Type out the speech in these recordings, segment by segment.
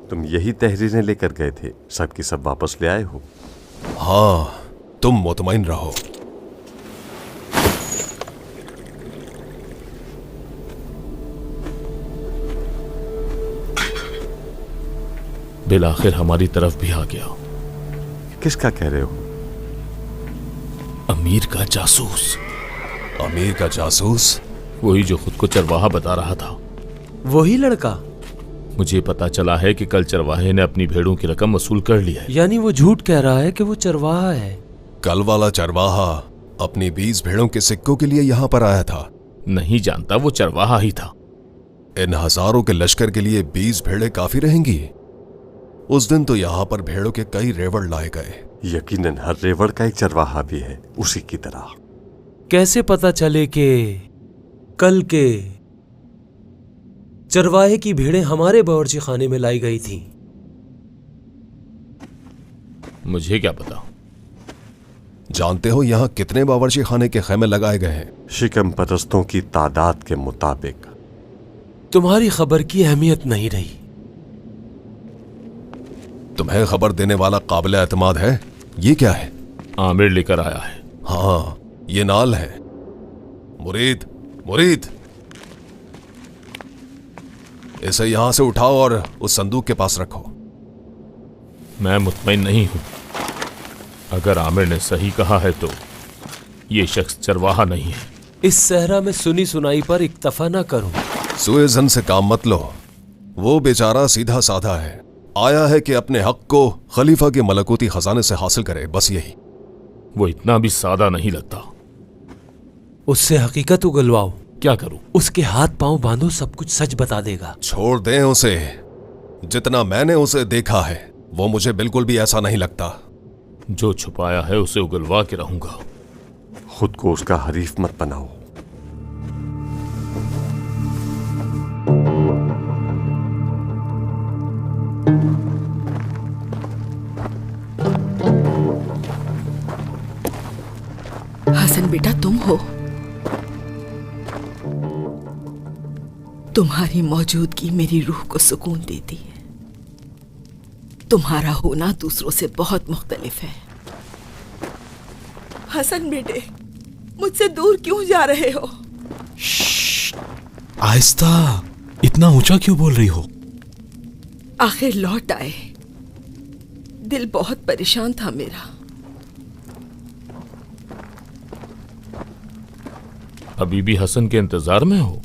تم یہی تحریریں لے کر گئے تھے، سب کی سب واپس لے آئے ہو؟ ہاں، تم مطمئن رہو۔ بالآخر ہماری طرف بھی آ گیا۔ کس کا کہہ رہے ہو؟ امیر کا جاسوس۔ امیر کا جاسوس؟ وہی جو خود کو چرواہا بتا رہا تھا۔ وہی لڑکا؟ مجھے پتا چلا ہے کہ کل چرواہے نے اپنی بھیڑوں کی رقم وصول کر لی ہے۔ یعنی وہ جھوٹ کہہ رہا ہے کہ وہ چرواہا ہے؟ کل والا چرواہا اپنی 20 بھیڑوں کے سکوں کے لیے یہاں پر آیا تھا۔ نہیں جانتا، وہ چرواہا ہی تھا۔ ان ہزاروں کے لشکر کے لیے 20 بھیڑیں کافی رہیں گی؟ اس دن تو یہاں پر بھیڑوں کے کئی ریوڑ لائے گئے۔ یقیناً ہر ریوڑ کا ایک چرواہا بھی ہے، اسی کی طرح۔ کیسے پتا چلے کہ کل کے چرواہے کی بھیڑیں ہمارے باورچی خانے میں لائی گئی تھیں؟ مجھے کیا پتا۔ جانتے ہو یہاں کتنے باورچی خانے کے خیمے لگائے گئے ہیں؟ شکم پرستوں کی تعداد کے مطابق۔ تمہاری خبر کی اہمیت نہیں رہی۔ تمہیں خبر دینے والا قابل اعتماد ہے؟ یہ کیا ہے؟ عامر لے کر آیا ہے۔ ہاں، یہ نال ہے۔ مرید، مرید، اسے یہاں سے اٹھاؤ اور اس صندوق کے پاس رکھو۔ میں مطمئن نہیں ہوں۔ اگر عامر نے صحیح کہا ہے تو یہ شخص چرواہا نہیں ہے۔ اس صحرا میں سنی سنائی پر اکتفا نہ کرو۔ سوئے زن سے کام مت لو۔ وہ بیچارہ سیدھا سادہ ہے، آیا ہے کہ اپنے حق کو خلیفہ کے ملکوتی خزانے سے حاصل کرے، بس یہی۔ وہ اتنا بھی سادہ نہیں لگتا۔ اس سے حقیقت اگلواؤ۔ کیا کروں؟ اس کے ہاتھ پاؤں باندھو، سب کچھ سچ بتا دے گا۔ چھوڑ دیں اسے۔ جتنا میں نے اسے دیکھا ہے وہ مجھے بالکل بھی ایسا نہیں لگتا۔ جو چھپایا ہے اسے اگلوا کے رہوں گا۔ خود کو اس کا حریف مت بناؤ۔ حسن بیٹا، تم ہو؟ تمہاری موجودگی میری روح کو سکون دیتی ہے۔ تمہارا ہونا دوسروں سے بہت مختلف ہے۔ حسن بیٹے، مجھ سے دور کیوں جا رہے ہو؟ آہستہ، اتنا اونچا کیوں بول رہی ہو؟ آخر لوٹ آئے۔ دل بہت پریشان تھا میرا۔ ابھی بھی حسن کے انتظار میں ہو؟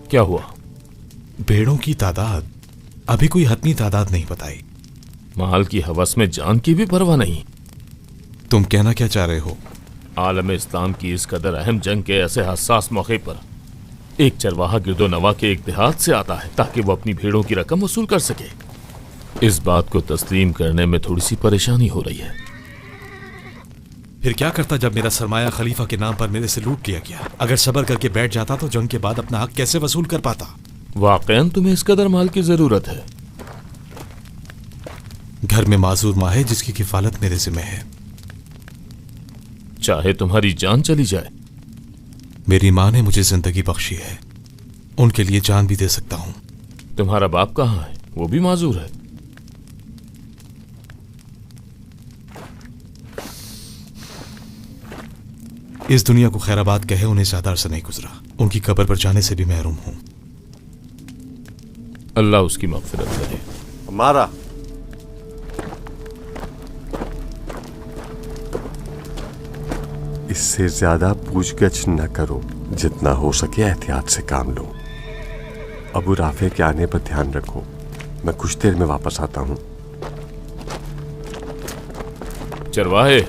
کیا ہوا؟ بھیڑوں کی تعداد ابھی کوئی حتمی تعداد نہیں بتائی۔ مال کی ہوس میں جان کی بھی پرواہ نہیں۔ تم کہنا کیا چاہ رہے ہو؟ عالم اسلام کی اس قدر اہم جنگ کے ایسے حساس موقع پر ایک چرواہا گرد و نواح کے ایک دیہات سے آتا ہے تاکہ وہ اپنی بھیڑوں کی رقم وصول کر سکے۔ اس بات کو تسلیم کرنے میں تھوڑی سی پریشانی ہو رہی ہے۔ پھر کیا کرتا جب میرا سرمایہ خلیفہ کے نام پر میرے سے لوٹ لیا گیا؟ اگر صبر کر کے بیٹھ جاتا تو جنگ کے بعد اپنا حق کیسے وصول کر پاتا؟ واقعاً تمہیں اس قدر مال کی ضرورت ہے؟ گھر میں معذور ماں ہے جس کی کفالت میرے ذمہ ہے۔ چاہے تمہاری جان چلی جائے؟ میری ماں نے مجھے زندگی بخشی ہے، ان کے لیے جان بھی دے سکتا ہوں۔ تمہارا باپ کہاں ہے؟ وہ بھی معذور ہے؟ اس دنیا کو خیر آباد کہے انہیں زیادہ عرصہ نہیں گزرا، ان کی قبر پر جانے سے بھی محروم ہوں۔ اللہ اس کی مغفرت کرے۔ ہمارا اس سے زیادہ پوچھ گچھ نہ کرو، جتنا ہو سکے احتیاط سے کام لو۔ ابو رافع کے آنے پر دھیان رکھو، میں کچھ دیر میں واپس آتا ہوں۔ چرواہے،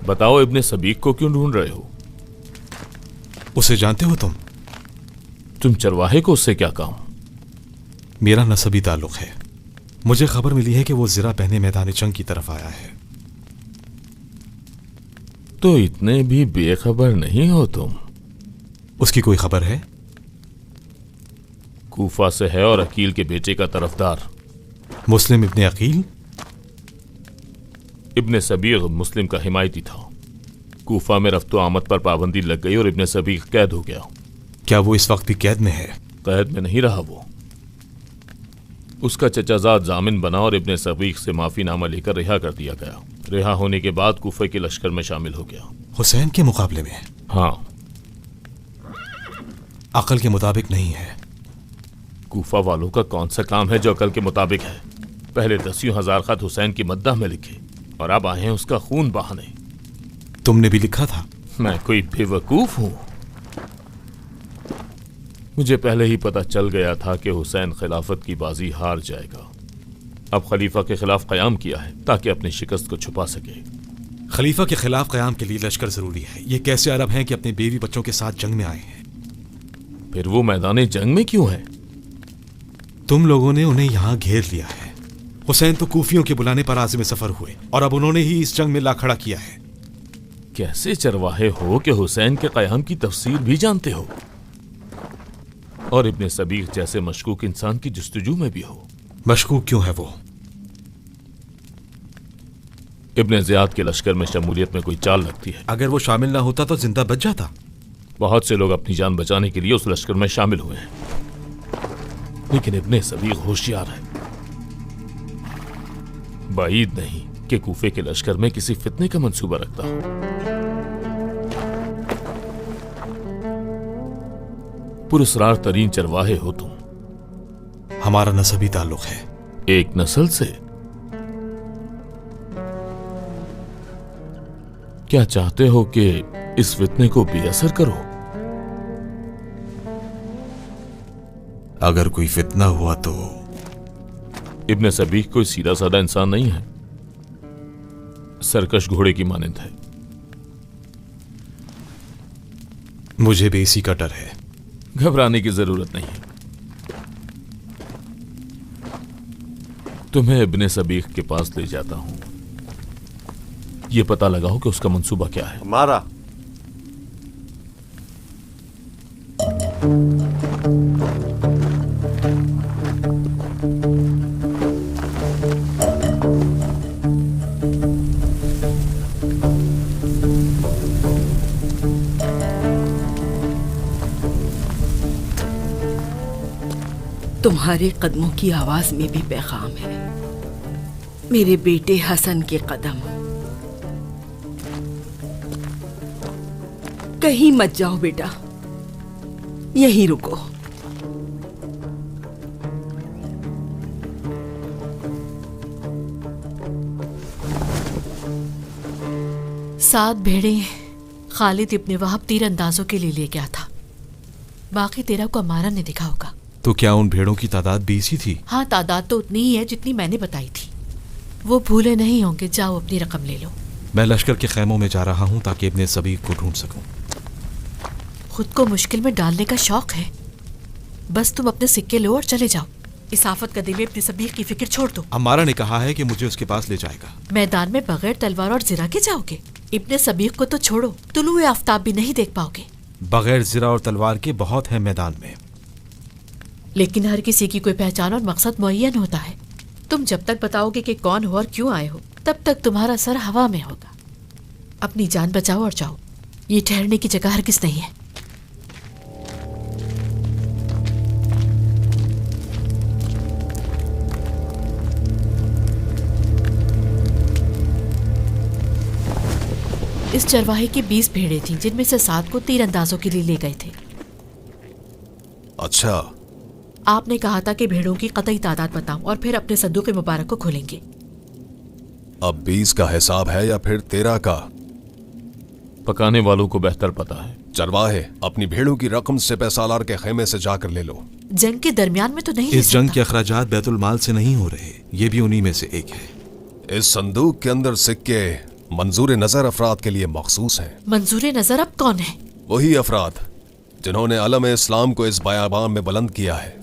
بتاؤ ابن سبیق کو کیوں ڈھونڈ رہے ہو؟ اسے جانتے ہو تم چرواہے کو اس سے کیا کام؟ میرا نسبی تعلق ہے، مجھے خبر ملی ہے کہ وہ زرہ پہنے میدان جنگ کی طرف آیا ہے۔ تو اتنے بھی بے خبر نہیں ہو تم۔ اس کی کوئی خبر ہے؟ کوفہ سے ہے اور عقیل کے بیٹے کا طرفدار۔ مسلم ابن عقیل؟ ابن सबीग मुस्लिम का हिमायती था। कूफा में रफ्तो आमद पर पाबंदी लग गई और इब्न सबीग कैद हो गया। क्या वो इस वक्त भी कैद में है? कैद में नहीं रहा वो, उसका चचाजाद जामिन बना और इब्न सबीग से माफीनामा लेकर रिहा कर दिया गया। रिहा होने के बाद कूफे के लश्कर में शामिल हो गया। हुसैन के मुकाबले में? हाँ, अकल के मुताबिक नहीं है। कूफा वालों का कौन सा काम है जो अकल के मुताबिक है? पहले 10,000 खत हुसैन की मद्दाह में लिखे और अब आए हैं उसका खून बहाने। तुमने भी लिखा था? मैं कोई बेवकूफ हूं? मुझे पहले ही पता चल गया था कि हुसैन खिलाफत की बाजी हार जाएगा। अब खलीफा के खिलाफ कयाम किया है ताकि अपनी शिकस्त को छुपा सके। खलीफा के खिलाफ कयाम के लिए लश्कर जरूरी है। ये कैसे अरब हैं कि अपने बीवी बच्चों के साथ जंग में आए हैं? फिर वो मैदान जंग में क्यों है? तुम लोगों ने उन्हें यहाँ घेर लिया है। हुसैन तो कूफियों के बुलाने पर आज़िम सफर हुए और अब उन्होंने ही इस जंग में ला खड़ा किया है। कैसे चरवाहे हो कि हुसैन के कयाम की तफसीर भी जानते हो और इब्न सबीग जैसे मशकूक इंसान की जस्तजू में भी हो। मशकूक क्यों है वो? इब्न ज़ियाद के लश्कर में शमूलियत में कोई चाल लगती है। अगर वो शामिल ना होता तो जिंदा बच जाता। बहुत से लोग अपनी जान बचाने के लिए उस लश्कर में शामिल हुए हैं, लेकिन इब्न सबीग होशियार है। बाईद नहीं कि कूफे के लश्कर में किसी फितने का मंसूबा रखता हो। पुरस्रार तरीन चरवाहे हो तुम। हमारा नसबी ताल्लुक है एक नस्ल से। क्या चाहते हो कि इस फितने को बेअसर करो? अगर कोई फितना हुआ तो? इब्न सबीग कोई सीधा साधा इंसान नहीं है, सरकश घोड़े की मानंद है। मुझे भी इसी का डर है। घबराने की जरूरत नहीं है। तुम्हें इब्न सबीग के पास ले जाता हूं। यह पता लगाओ कि उसका मंसूबा क्या है। हमारा तुम्हारे कदमों की आवाज में भी पैगाम है। मेरे बेटे हसन के कदम। कहीं मत जाओ बेटा, यहीं रुको। सात भेड़ें खालिद इब्न वहाब तीरंदाजों के लिए ले गया था। बाकी तेरा को अमारा ने देखा होगा। तो क्या उन भेड़ों की तादाद 20 ही थी? हाँ, तादाद तो उतनी ही है जितनी मैंने बताई थी। वो भूले नहीं होंगे। जाओ अपनी रकम ले लो। मैं लश्कर के खैमों में जा रहा हूँ ताकि इब्न सबीग को ढूंढ सकूं। खुद को मुश्किल में डालने का शौक है? बस तुम अपने सिक्के लो और चले जाओ। इस आफत कदे में इब्न सबीग की फिक्र छोड़ दो। अम्मारा ने कहा है कि मुझे उसके पास ले जाएगा। मैदान में बगैर तलवार और जिरा के जाओगे? इब्न सबीग को तो छोड़ो, तुलुए आफताब भी नहीं देख पाओगे। बगैर जिरा और तलवार के बहुत है मैदान में। लेकिन हर किसी की कोई पहचान और मकसद मुअय्यन होता है। तुम जब तक बताओगे कि कौन हो और क्यों आए हो, तब तक तुम्हारा सर हवा में होगा। अपनी जान बचाओ और जाओ। ये ठहरने की जगह हरगिज़ नहीं है। इस चरवाहे की 20 भेड़ें थीं, जिनमें से 7 को तीरंदाजों के लिए ले गए थे। अच्छा, आपने कहा था कि भेड़ों की कतई तादाद बताऊं और फिर अपने संदूक मुबारक को खोलेंगे। अब 20 का हिसाब है या फिर 13 का? पकाने वालों को बेहतर पता है। चरवाहे, अपनी भेड़ों की रकम सिपह सालार के खेमे से जाकर ले लो। जंग के दरमियान में तो नहीं। इस जंग के अखराजात बैतुल माल से नहीं हो रहे। ये भी उन्हीं में से एक है। इस संदूक के अंदर सिक्के मंजूर नजर अफराद के लिए मखसूस हैं। मंजूर नजर अब कौन है? वही अफराद जिन्होंने अलम इस्लाम को इस बयाबान में बुलंद किया है।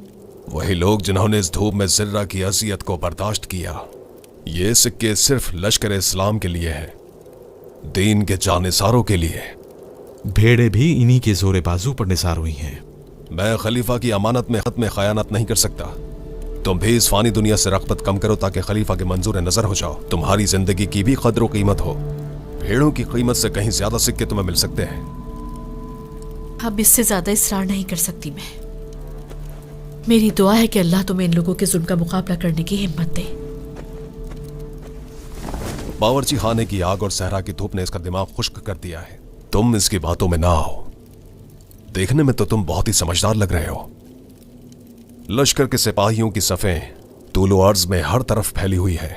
वही लोग जिन्होंने इस धूप में जिर्रा की अजियत को बर्दाश्त किया। ये सिक्के सिर्फ लश्कर इस्लाम के लिए है, दीन के जानिसारों के लिए। भेड़े भी इन्हीं के जोरे बाजू पर निसार हुई हैं। मैं खलीफा की अमानत में खत में खयानत नहीं कर सकता। तुम भी इस फानी दुनिया से रग़बत कम करो ताकि खलीफा के मंजूर नजर हो जाओ। तुम्हारी जिंदगी की भी कदर व कीमत हो। भेड़ों की कीमत से कहीं ज्यादा सिक्के तुम्हें मिल सकते हैं। अब इससे ज्यादा इसरार नहीं कर सकती मैं। मेरी दुआ है कि अल्लाह तुम्हें इन लोगों के जुल्म का मुकाबला करने की हिम्मत दे। बावर्ची खाने की आग और सहरा की धूप ने इसका दिमाग खुश्क कर दिया है। तुम इसकी बातों में ना आओ। देखने में तो तुम बहुत ही समझदार लग रहे हो। लश्कर के सिपाहियों की सफें तूलो अर्ज में हर तरफ फैली हुई है,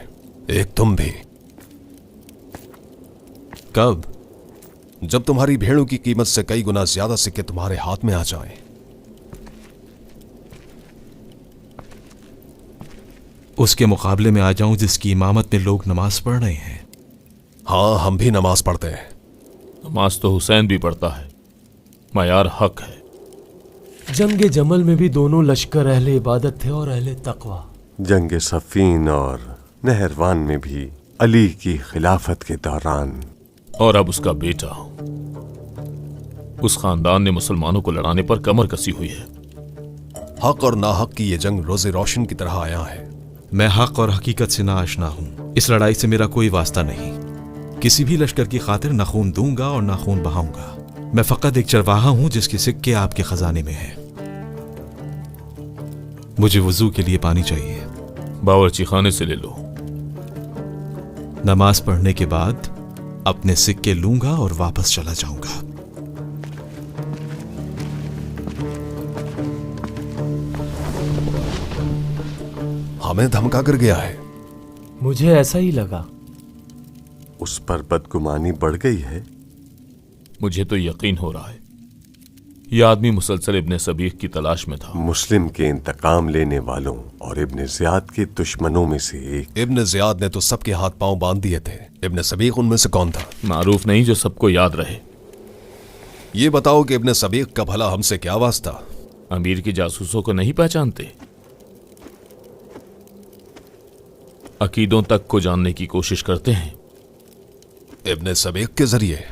एक तुम भी। कब? जब तुम्हारी भेड़ों की कीमत से कई गुना ज्यादा सिक्के तुम्हारे हाथ में आ जाएं। उसके मुकाबले में आ जाऊं जिसकी इमामत में लोग नमाज पढ़ रहे हैं। हाँ, हम भी नमाज पढ़ते हैं। नमाज तो हुसैन भी पढ़ता है, मयार हक है। जंग जमल में भी दोनों लश्कर अहले इबादत थे और अहले तकवा। जंग सफीन और नहरवान में भी अली की खिलाफत के दौरान। और अब उसका बेटा, उस खानदान ने मुसलमानों को लड़ाने पर कमर कसी हुई है। हक और नाहक की ये जंग रोजे रोशन की तरह आया है। मैं हक और हकीकत से ना आशना हूं। इस लड़ाई से मेरा कोई वास्ता नहीं। किसी भी लश्कर की खातिर न खून दूंगा और न खून बहाऊंगा। मैं फकत एक चरवाहा हूं जिसके सिक्के आपके खजाने में हैं। मुझे वजू के लिए पानी चाहिए। बावर्ची खाने से ले लो। नमाज पढ़ने के बाद अपने सिक्के लूंगा और वापस चला जाऊंगा। हमें धमका कर गया है। मुझे ऐसा ही लगा। उस पर बदगुमानी बढ़ गई है। मुझे तो यकीन हो रहा है यह आदमी मुसलसल इब्ने सबीक की तलाश में था। मुस्लिम के इंतकाम लेने वालों और इब्ने ज़ियाद के दुश्मनों में से एक। इब्ने ज़ियाद ने तो सबके हाथ पांव बांध दिए थे। इब्ने सबीक उनमें से कौन था? मारूफ नहीं जो सबको याद रहे। ये बताओ कि इब्ने सबीक का भला हमसे क्या वास्ता? अमीर के जासूसों को नहीं पहचानते? अकीदों तक को जानने की कोशिश करते हैं। इब्ने सबीक के जरिए?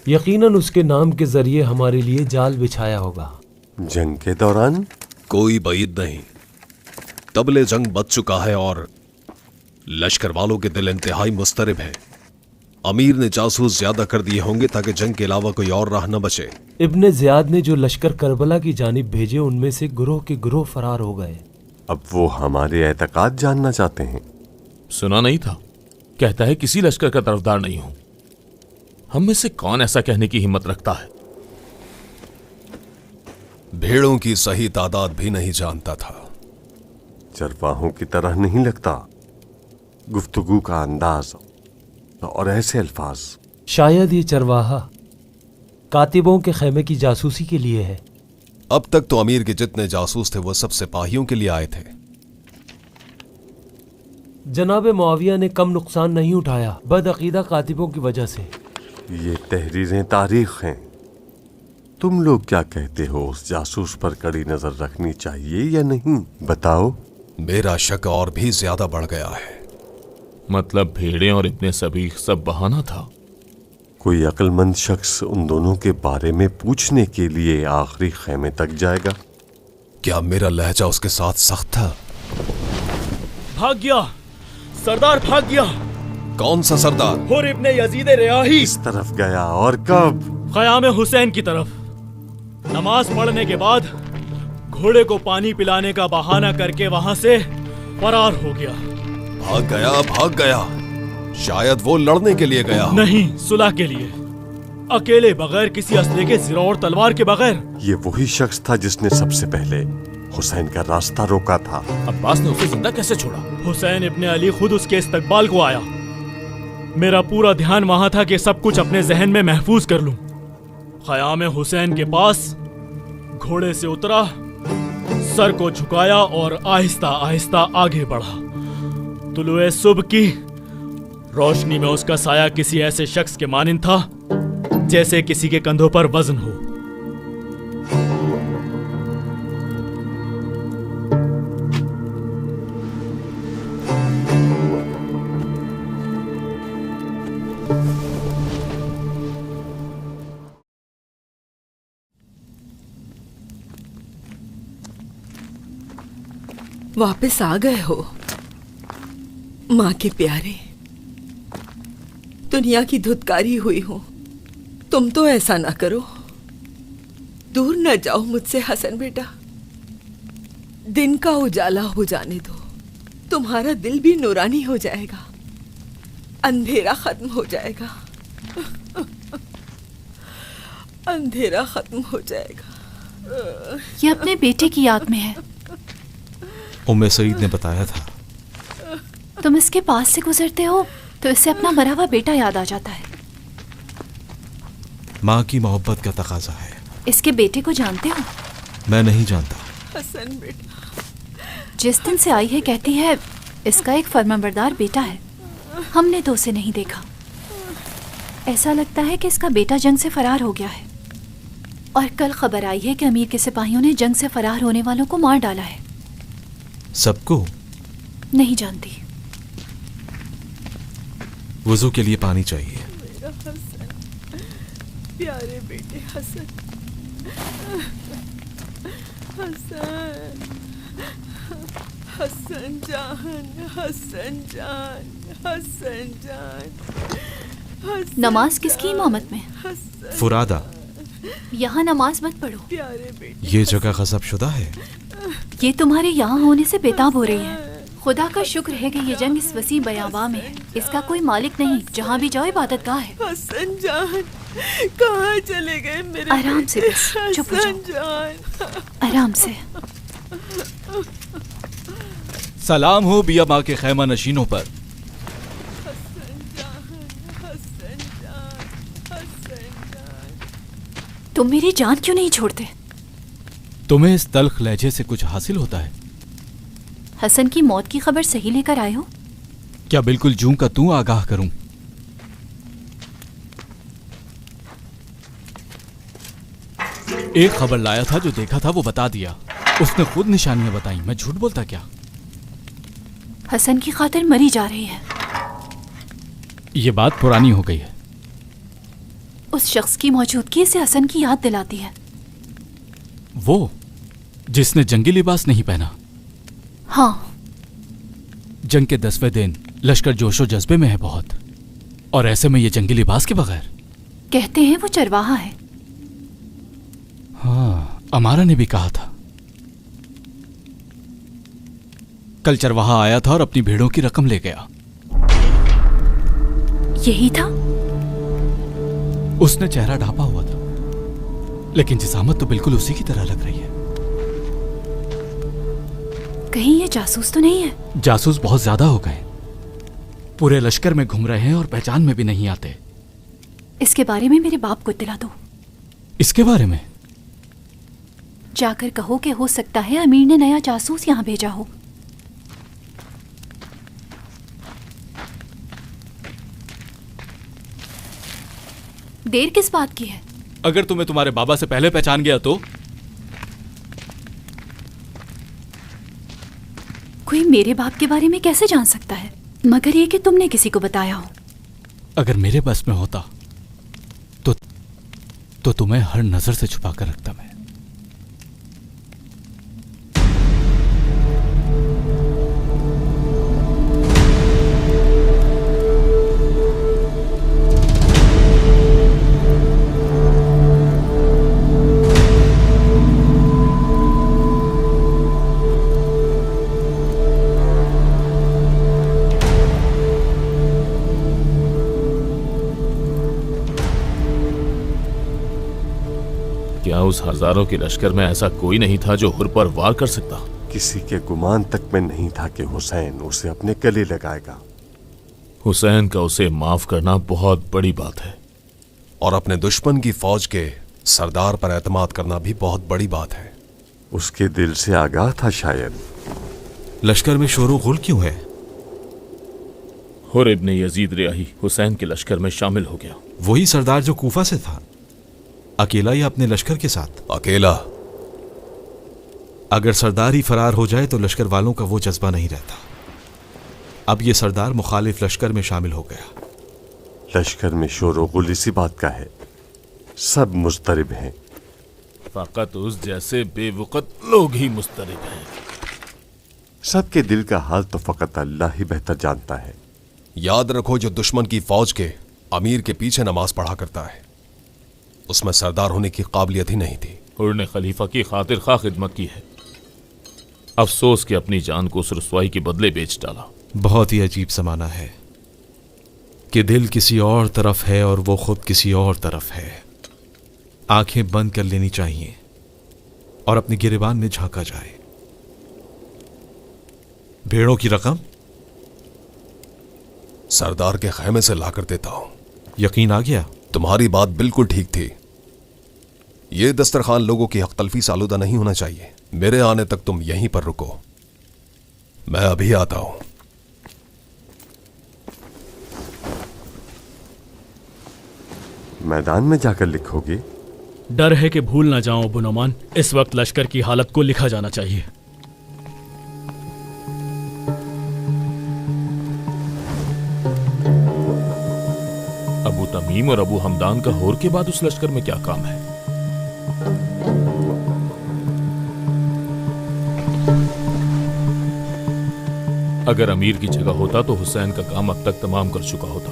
यकीनन उसके नाम के जरिए हमारे लिए जाल बिछाया होगा। जंग के दौरान? कोई बईद नहीं। तबले जंग बच चुका है और लश्कर वालों के दिल इंतहाई मुस्तरिब है। अमीर ने जासूस ज्यादा कर दिए होंगे ताकि जंग के अलावा कोई और राह न बचे। इब्ने ज़ियाद ने जो लश्कर करबला की जानिब भेजे उनमें से गुरोह के गुरोह फरार हो गए। अब वो हमारे एतकाद जानना चाहते हैं। सुना नहीं था? कहता है किसी लश्कर का तरफदार नहीं हूं। हम में से कौन ऐसा कहने की हिम्मत रखता है? भेड़ों की सही तादाद भी नहीं जानता था। चरवाहों की तरह नहीं लगता। गुफ्तगू का अंदाज और ऐसे अल्फाज। शायद ये चरवाहा कातिबों के खेमे की जासूसी के लिए है। अब तक तो अमीर के जितने जासूस थे वो सब सिपाहियों के लिए आए थे। जनाब मुआविया ने कम नुकसान नहीं उठाया बदअकीदा कातिबों की वजह से। ये तहरीरें तारीख हैं। तुम लोग क्या कहते हो? उस जासूस पर कड़ी नजर रखनी चाहिए या नहीं? बताओ। मेरा शक और भी ज्यादा बढ़ गया है। मतलब भेड़ें और इब्ने सबीक सब बहाना था? कोई अक्लमंद शख्स उन दोनों के बारे में पूछने के लिए आखिरी खेमे तक जाएगा। क्या मेरा लहजा उसके साथ सख्त था? भाग गया सरदार, भाग गया। कौन सा सरदार? हुर इब्ने यजीद रियाही। किस तरफ गया और कब? क़याम हुसैन की तरफ। नमाज पढ़ने के बाद घोड़े को पानी पिलाने का बहाना करके वहां से फरार हो गया। भाग गया, भाग गया। शायद वो लड़ने के लिए गया। नहीं, सुलह के लिए। अकेले, बगैर किसी असले के, सिरों और तलवार के बगैर। ये वही शख्स था जिसने सबसे पहले हुसैन का रास्ता रोका था। अब्बास ने उसे जिंदा कैसे छोड़ा? हुसैन इब्ने अली खुद उसके इस्तकबाल को आया। मेरा पूरा ध्यान वहां था कि सब कुछ अपने जहन में महफूज कर लूं। क़याम हुसैन के पास घोड़े से उतरा, सर को झुकाया और आहिस्ता आहिस्ता आगे बढ़ा। तुलुए सुबह की रोशनी में उसका साया किसी ऐसे शख्स के मानिंद था जैसे किसी के कंधों पर वजन हो। वापस आ गए हो माँ के प्यारे। दुनिया की धुतकारी हुई हो, तुम तो ऐसा ना करो। दूर न जाओ मुझसे हसन बेटा। दिन का उजाला हो जाने दो, तुम्हारा दिल भी नूरानी हो जाएगा, अंधेरा खत्म हो जाएगा। अंधेरा खत्म हो जाएगा। ये अपने बेटे की याद में है। उम्मे सईद ने बताया था। तुम इसके पास से गुजरते हो तो इससे अपना मरा हुआ बेटा याद आ जाता है। माँ की मोहब्बत का तकाजा है। इसके बेटे को जानते हो? मैं नहीं जानता। हसन बेटा, जिस दिन से आई है कहती है इसका एक फर्माबरदार बेटा है। हमने तो उसे नहीं देखा। ऐसा लगता है कि इसका बेटा जंग से फरार हो गया है। और कल खबर आई है कि अमीर के सिपाहियों ने जंग से फरार होने वालों को मार डाला है। सबको? नहीं जानती। वुजू के लिए पानी चाहिए। मेरा हसन, प्यारे बेटे हसन। हसन, हसन जान, हसन जान, हसन जान, हसन नमाज किसकी इमामत में? हसन, फुरादा। यहाँ नमाज मत पढ़ो। प्यारे बेटे, ये जगह गजब शुदा है। ये तुम्हारे यहाँ होने से बेताब हो रही है। खुदा का शुक्र है कि ये जंग इस वसी बयाबा में है। इसका कोई मालिक नहीं, जहाँ भी जाओ इबादत गाह है। हसन जान, कहाँ चले गए मेरे आराम से बेटे? बस, चुप हो हसन जाओ। जान, आराम से। सलाम हो बिया माँ के खैमा नशीनों पर। हसन जान, हसन जान, हसन जान। तुम मेरी जान क्यों नहीं छोड़ते? तुम्हें इस तल्ख लहजे से कुछ हासिल होता है? हसन की मौत की खबर सही लेकर आए हो? क्या बिल्कुल जूं का तू आगाह करूं? एक खबर लाया था, जो देखा था वो बता दिया। उसने खुद निशानियां बताई, मैं झूठ बोलता क्या? हसन की खातिर मरी जा रही है। ये बात पुरानी हो गई है। उस शख्स की मौजूदगी से हसन की याद दिलाती है। वो जिसने जंगी लिबास नहीं पहना। हाँ, जंग के 10वें दिन लश्कर जोशो जज्बे में है बहुत, और ऐसे में ये जंगी लिबास के बगैर। कहते हैं वो चरवाहा है। हाँ, अमारा ने भी कहा था। कल चरवाहा आया था और अपनी भेड़ों की रकम ले गया। यही था? उसने चेहरा ढांपा हुआ था, लेकिन जिसामत तो बिल्कुल उसी की तरह लग रही है। कहीं ये जासूस तो नहीं है? जासूस बहुत ज्यादा हो गए। पूरे लश्कर में घूम रहे हैं और पहचान में भी नहीं आते। इसके बारे में मेरे बाप को दिला दो। इसके बारे में? जाकर कहो कि हो सकता है अमीर ने नया जासूस यहाँ भेजा हो। देर किस बात की है? अगर तुम्हें तुम्हारे बाबा से पहले पहचान गया तो? कोई मेरे बाप के बारे में कैसे जान सकता है, मगर ये कि तुमने किसी को बताया हो। अगर मेरे बस में होता तो तुम्हें हर नजर से छुपा कर रखता मैं। क्या उस हजारों के लश्कर में ऐसा कोई नहीं था जो हुर पर वार कर सकता? किसी के गुमान तक में नहीं था कि हुसैन उसे अपने गले लगाएगा। हुसैन का उसे माफ करना बहुत बड़ी बात है, और अपने दुश्मन की फौज के सरदार पर एतमाद करना भी बहुत बड़ी बात है। उसके दिल से आगाह था शायद। लश्कर में शोर गुल क्यों है? हुर इब्ने यजीद रियाही हुसैन के लश्कर में शामिल हो गया। वही सरदार जो कूफा से था, अकेला या अपने लश्कर के साथ? अकेला। अगर सरदार ही फरार हो जाए तो लश्कर वालों का वो जज्बा नहीं रहता। अब ये सरदार मुखालिफ लश्कर में शामिल हो गया। लश्कर में शोर गुल इसी बात का है, सब मुस्तरिब हैं। फकत उस जैसे बेवकत लोग ही मुस्तरिब हैं। सबके दिल का हाल तो फकत अल्लाह ही बेहतर जानता है। याद रखो, जो दुश्मन की फौज के अमीर के पीछे नमाज पढ़ा करता है, उसमें सरदार होने की काबिलियत ही नहीं थी। हुर ने खलीफा की खातिर खा खिदमत की है, अफसोस कि अपनी जान को उस रुसवाई के बदले बेच डाला। बहुत ही अजीब जमाना है कि दिल किसी और तरफ है और वो खुद किसी और तरफ है। आंखें बंद कर लेनी चाहिए और अपनी गिरेबान में झांका जाए। भेड़ों की रकम सरदार के खैमे से लाकर देता हूं। यकीन आ गया? तुम्हारी बात बिल्कुल ठीक थी। ये दस्तरखान लोगों की हक तलफी से आलूदा नहीं होना चाहिए। मेरे आने तक तुम यहीं पर रुको, मैं अभी आता हूं। मैदान में जाकर लिखोगे? डर है कि भूल ना जाऊं अबू नुमान, इस वक्त लश्कर की हालत को लिखा जाना चाहिए। अबू तमीम और अबू हमदान का होर के बाद उस लश्कर में क्या काम है? अगर अमीर की जगह होता तो हुसैन का काम अब तक तमाम कर चुका होता।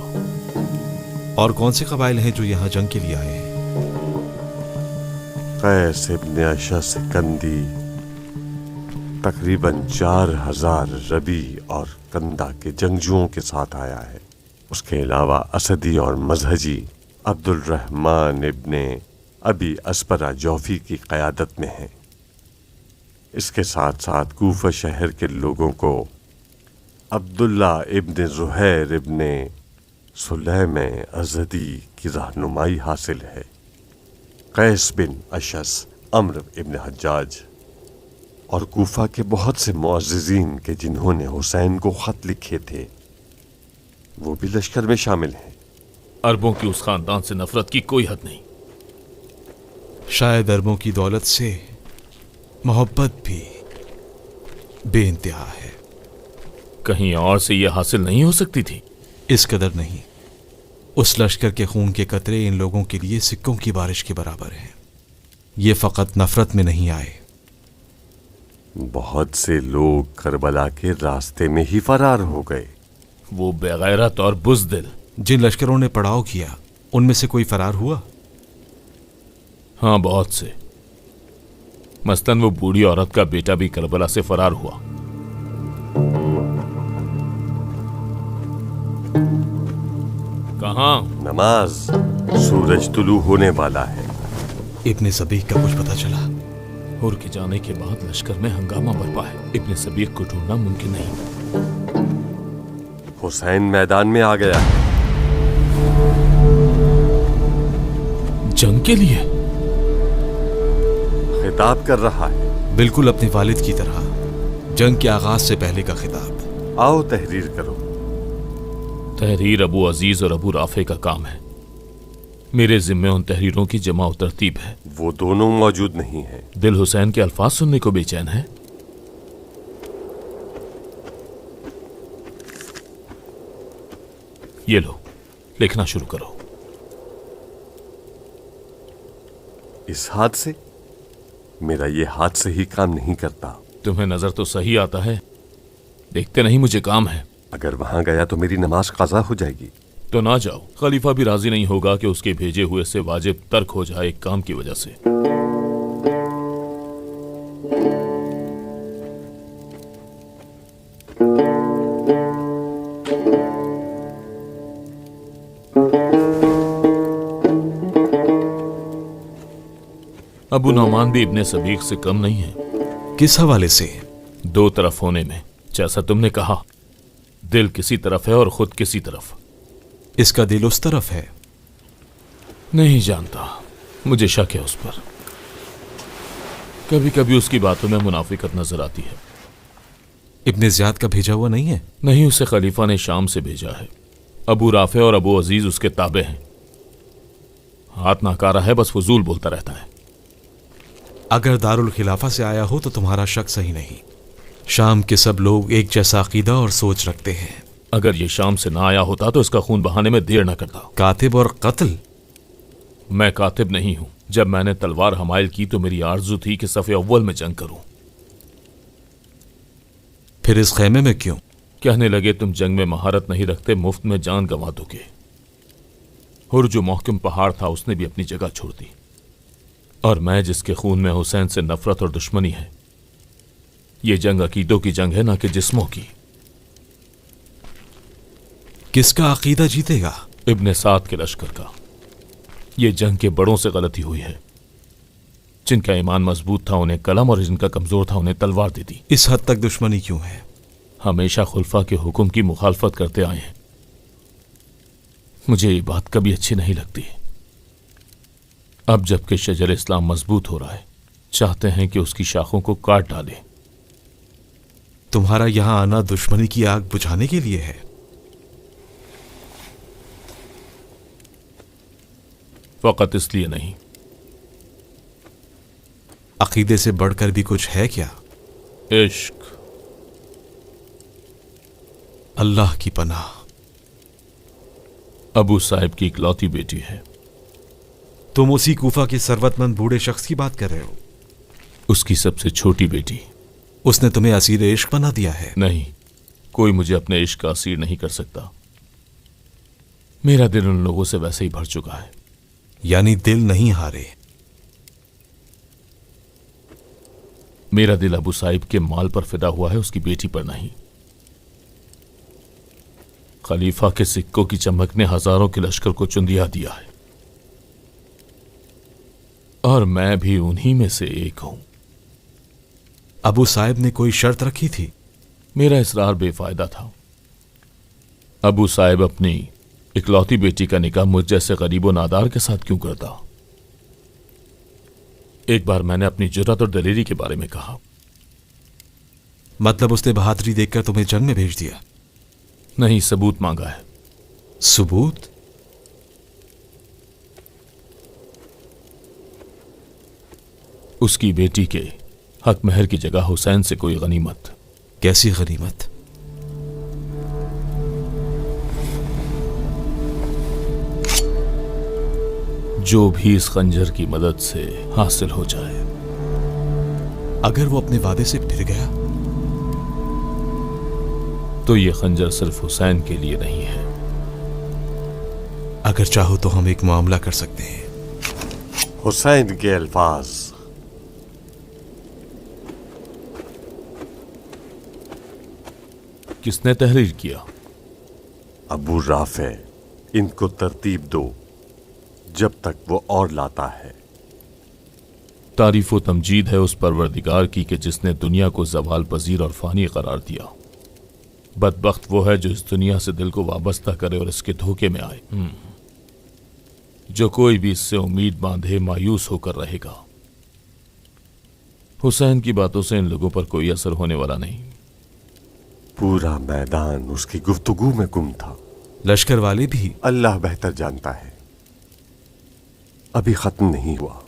और कौन से कबाइल हैं जो यहां जंग के लिए आए हैं? कैस इब्न अशस कंदी तकरीबन 4000 रबी और कंदा के जंगजुओं के साथ आया है। उसके अलावा असदी और मजहजी अब्दुल रहमान इब्ने अबी अस्परा जौफी की क़यादत में है। इसके साथ साथ कूफा शहर के लोगों को अब्दुल्ला इब्न ज़ुहैर इब्ने सुलैम अज़दी की रहनुमाई हासिल है। कैस बिन अशस, अम्र इब्न हज्जाज और कूफा के बहुत से मुअज़्ज़िज़ीन के जिन्होंने हुसैन को ख़त लिखे थे, वो भी लश्कर में शामिल हैं। अरबों की उस खानदान से नफरत की कोई हद नहीं। शायद अरबों की दौलत से मोहब्बत भी बेइंतहा है। कहीं और से यह हासिल नहीं हो सकती थी? इस कदर नहीं। उस लश्कर के खून के कतरे इन लोगों के लिए सिक्कों की बारिश के बराबर हैं। ये फकत नफरत में नहीं आए। बहुत से लोग करबला के रास्ते में ही फरार हो गए। वो बेगैरत और बुज़दिल। जिन लश्करों ने पड़ाव किया उनमें से कोई फरार हुआ? हाँ, बहुत से। मसलन वो बूढ़ी औरत का बेटा भी करबला से फरार हुआ। कहाँ? नमाज। सूरज तुलू होने वाला है। इब्ने सबीह का कुछ पता चला? हुर के जाने के बाद लश्कर में हंगामा बरपा है। इब्ने सबीह को ढूंढना मुमकिन नहीं। हुसैन मैदान में आ गया है। जंग के लिए खिताब कर रहा है। बिल्कुल अपने वालिद की तरह। जंग के आगाज से पहले का खिताब। आओ तहरीर करो। तहरीर अबू अजीज और अबू राफे का काम है। मेरे जिम्मे उन तहरीरों की जमा तरतीब है। वो दोनों मौजूद नहीं है। दिल हुसैन के अल्फाज सुनने को बेचैन है। ये लो, लिखना शुरू करो। इस हाथ से? मेरा ये हाथ से ही काम नहीं करता। तुम्हें नजर तो सही आता है। देखते नहीं, मुझे काम है। अगर वहां गया तो मेरी नमाज काज़ा हो जाएगी। तो ना जाओ। खलीफा भी राजी नहीं होगा कि उसके भेजे हुए से वाजिब तर्क हो जाए एक काम की वजह से। अबू नौमान भी इब्ने सबीक से कम नहीं है। किस हवाले से? दो तरफ होने में। जैसा तुमने कहा, दिल किसी तरफ है और खुद किसी तरफ। इसका दिल उस तरफ है? नहीं जानता, मुझे शक है उस पर। कभी कभी उसकी बातों में मुनाफिकत नजर आती है। इब्ने ज़ियाद का भेजा हुआ नहीं है? नहीं, उसे खलीफा ने शाम से भेजा है। अबू राफे और अबू अजीज उसके ताबे हैं। हाथ नाकारा है, बस फजूल बोलता रहता है। अगर दारुल खिलाफा से आया हो तो तुम्हारा शक सही नहीं। शाम के सब लोग एक जैसा अकीदा और सोच रखते हैं। अगर ये शाम से ना आया होता तो इसका खून बहाने में देर न करता। कातिब और कत्ल? मैं कातिब नहीं हूं। जब मैंने तलवार हमाइल की तो मेरी आरजू थी कि सफ़े अव्वल में जंग करूं। फिर इस खैमे में क्यों? कहने लगे तुम जंग में महारत नहीं रखते, मुफ्त में जान गंवा दोगे। और जो मोहकम पहाड़ था उसने भी अपनी जगह छोड़ दी। और मैं जिसके खून में हुसैन से नफरत और दुश्मनी है, ये जंग अकीदों की जंग है ना कि जिस्मों की। किसका अकीदा जीतेगा? इब्ने साद के लश्कर का। ये जंग के बड़ों से गलती हुई है। जिनका ईमान मजबूत था उन्हें कलम, और जिनका कमजोर था उन्हें तलवार दे दी। इस हद तक दुश्मनी क्यों है? हमेशा खुलफा के हुक्म की मुखालफत करते आए हैं। मुझे ये बात कभी अच्छी नहीं लगती। अब जबकि शजर इस्लाम मजबूत हो रहा है, चाहते हैं कि उसकी शाखों को काट डाले। तुम्हारा यहां आना दुश्मनी की आग बुझाने के लिए है? फकत इसलिए नहीं। अकीदे से बढ़कर भी कुछ है क्या? इश्क। अल्लाह की पनाह। अबू साहिब की इकलौती बेटी है। तुम उसी कूफा के सरवतमंद बूढ़े शख्स की बात कर रहे हो? उसकी सबसे छोटी बेटी। उसने तुम्हें असीर इश्क बना दिया है? नहीं, कोई मुझे अपने इश्क का असीर नहीं कर सकता। मेरा दिल उन लोगों से वैसे ही भर चुका है। यानी दिल नहीं हारे? मेरा दिल अबू साहिब के माल पर फिदा हुआ है, उसकी बेटी पर नहीं। खलीफा के सिक्कों की चमक ने हजारों के लश्कर को चुंदिया दिया है, और मैं भी उन्हीं में से एक हूं। अबू साहिब ने कोई शर्त रखी थी? मेरा इसरार बेफायदा था। अबू साहिब अपनी इकलौती बेटी का निकाह मुझ जैसे गरीब नादार के साथ क्यों करता? एक बार मैंने अपनी जुर्रत और दलेरी के बारे में कहा। मतलब उसने बहादुरी देखकर तुम्हें जंग में भेज दिया? नहीं, सबूत मांगा है। सबूत? उसकी बेटी के हक महर की जगह हुसैन से कोई गनीमत। कैसी गनीमत? जो भी इस खंजर की मदद से हासिल हो जाए। अगर वो अपने वादे से फिर गया तो ये खंजर सिर्फ हुसैन के लिए नहीं है। अगर चाहो तो हम एक मामला कर सकते हैं। हुसैन के अल्फाज। किसने तहरीर किया? अबू राफे। इनको तरतीब दो जब तक वो और लाता है। तारीफ व तमजीद है उस परवरदिगार की कि जिसने दुनिया को ज़वाल पजीर और फानी करार दिया। बदबख्त वो है जो इस दुनिया से दिल को वाबस्ता करे और इसके धोखे में आए। जो कोई भी इससे उम्मीद बांधे मायूस होकर रहेगा। हुसैन की बातों से इन लोगों पर कोई असर होने वाला नहीं। पूरा मैदान उसकी गुफ्तगू में गुम था। लश्कर वाले भी? अल्लाह बेहतर जानता है, अभी खत्म नहीं हुआ।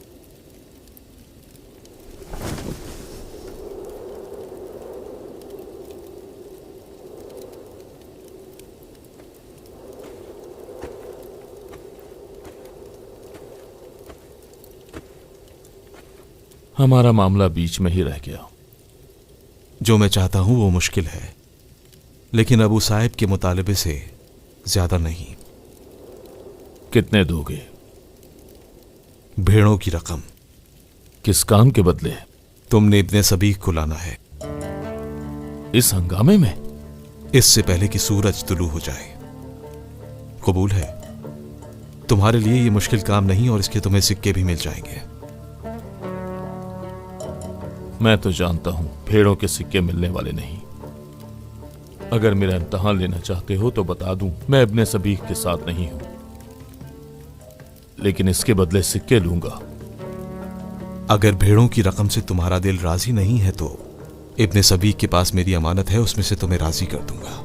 हमारा मामला बीच में ही रह गया। जो मैं चाहता हूं वो मुश्किल है, लेकिन अबू साहिब के मुतालबे से ज्यादा नहीं। कितने दोगे? भेड़ों की रकम। किस काम के बदले? तुमने इब्ने सबीक को लाना है। इस हंगामे में? इससे पहले कि सूरज तुलू हो जाए। कबूल है? तुम्हारे लिए ये मुश्किल काम नहीं, और इसके तुम्हें सिक्के भी मिल जाएंगे। मैं तो जानता हूं भेड़ों के सिक्के मिलने वाले नहीं। अगर मेरा इम्तहान लेना चाहते हो तो बता दूं, मैं इब्ने सबीक के साथ नहीं हूं, लेकिन इसके बदले सिक्के लूंगा। अगर भेड़ों की रकम से तुम्हारा दिल राजी नहीं है तो इब्ने सबीक के पास मेरी अमानत है, उसमें से तुम्हें राजी कर दूंगा।